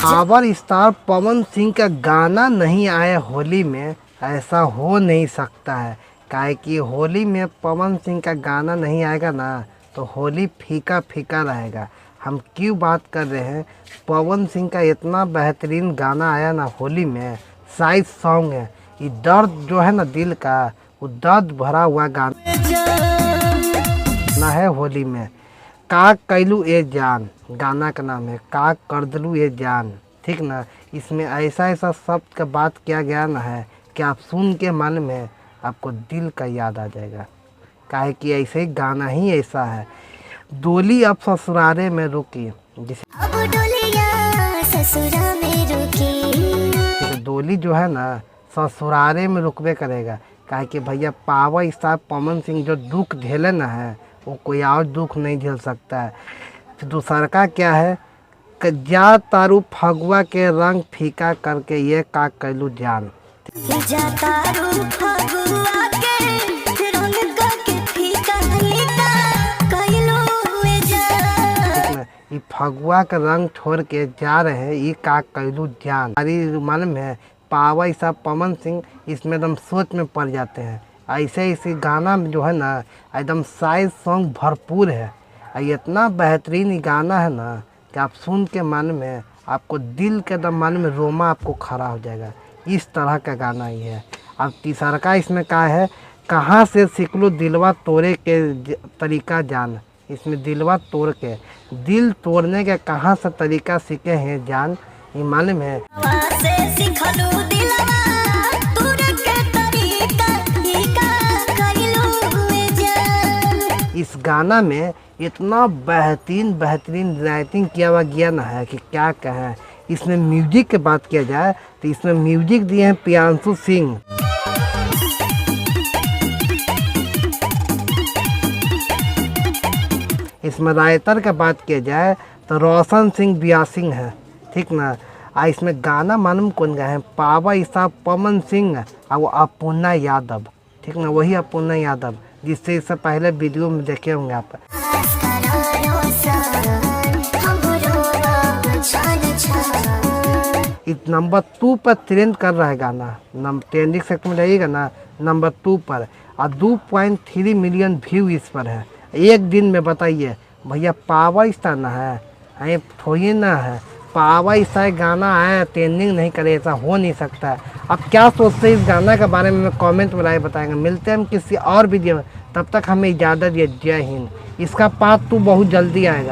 Power star Pawan Singh का गाना नहीं आया होली में, ऐसा हो नहीं सकता है। काहे कि होली में पवन सिंह का गाना नहीं आएगा ना तो होली फीका फीका रहेगा। हम क्यों बात कर रहे हैं, पवन सिंह का इतना बेहतरीन गाना आया ना होली में, साइड सॉन्ग है। ये दर्द जो है ना दिल का, वो दर्द भरा हुआ गाना है होली में। का कैलू ए जान गाना का नाम है, का कर दलू ए जान, ठीक ना। इसमें ऐसा ऐसा शब्द का बात किया गया ना है कि आप सुन के मन में आपको दिल का याद आ जाएगा। काहे कि ऐसे ही गाना ही ऐसा है। डोली अब ससुरारे में रुकी, जिसे अब डोलिया ससुरा में रुकी, डोली जो है ना ससुरारे में रुकबे करेगा। काहे कि भैया पावर स्टार पवन सिंह जो दुख झेले ना है वो कोई और दुख नहीं झेल सकता है। तो दूसरा का क्या है कि जा तारू फगुआ के रंग फीका करके ये का कैलू जान। जा तारू फगुआ के रंग करके फीका कैलू जान। ये फगुआ का रंग छोड़ के जा रहे हैं, ये का कैलू जान। हमारी मालूम है पावर स्टार पवन सिंह इसमें एकदम सोच में पड़ जाते हैं। ऐसे इसी गाना में जो है ना एकदम साइड सॉन्ग भरपूर है। इतना बेहतरीन गाना है ना कि आप सुन के मन में आपको दिल के एकदम मन में रोमा आपको खड़ा हो जाएगा। इस तरह का गाना ही है। अब तीसरा का इसमें क्या है, कहाँ से सीख लो दिलवा तोड़े के तरीका जान। इसमें दिलवा तोड़ के, दिल तोड़ने के कहाँ से तरीका सीखे हैं जान, ये मालूम है। इस गाना में इतना बेहतरीन राइटिंग किया हुआ गया ना है कि क्या कहें। इसमें म्यूजिक की बात किया जाए तो इसमें म्यूजिक दिए हैं प्रियांशु सिंह। इसमें राइटर का बात किया जाए तो रोशन सिंह बिया सिंह है, ठीक ना। इसमें गाना मालूम कौन गाए हैं, पावर स्टार पवन सिंह और वो अपूर्णा यादव, ठीक ना, वही अपूर्णा यादव जिससे इससे पहले वीडियो में देखे होंगे आप। इस नंबर 2 पर ट्रेंड कर रहा है गाना, ट्रेंडिंग सेक्शन में रहेगा ना नंबर 2 पर, और 2.3 मिलियन व्यू इस पर है एक दिन में। बताइए भैया पावर स्टार ना है, थोड़ी ना है, पावर स्टार गाना है ट्रेंडिंग नहीं करे, ऐसा हो नहीं सकता है। अब क्या सोचते हैं इस गाना के बारे में कमेंट में राय बताएंगे। मिलते हैं हम किसी और वीडियो में, तब तक हमें इजाज़त दिए। जय हिंद। इसका पार्ट 2 बहुत जल्दी आएगा।